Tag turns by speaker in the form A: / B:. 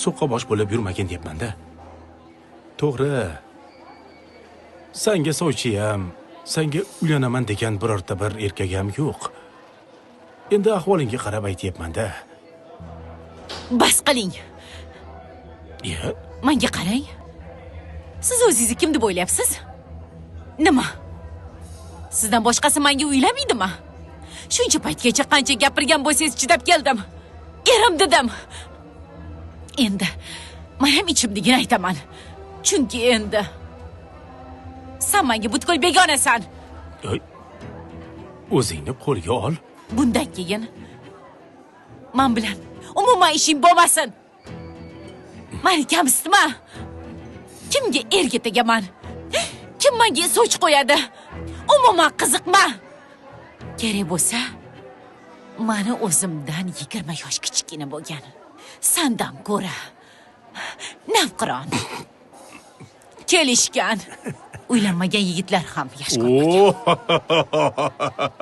A: so'qqabosh bo'lib yurmagin deyapman-da. To'g'ri. Senga sovchi ham, senga uylanaman degan birorta bir erkak ham yo'q. Endi ahvolingga qarab aytayapman-da.
B: Bas qiling.
A: Ya,
B: Menga qarang. Siz o'zingizni kim deb o'ylayapsiz? Nima? Sizdan boshqasi menga uylamaydimi? Shuncha paytgacha qancha gapirgan bo'lsangiz chidab keldim. Erim dedim. Endi men ham ichimdagini aytaman. Chunki endi sen menga butkul begonasan.
A: o'zingni qo'lga ol.
B: Bundan keyin men bilan umuman ishing bo'lmasin. Meni kamsitma. Kimga erga tegaman? Kim menga soch qo'yadi? Umuman qiziqma. Kerak bo'lsa, meni o'zimdan 20 yosh kichkina bo'lgan sendan ko'ra navqiron kelishgan uylanmagan yigitlar ham yaxshi ko'rmagan.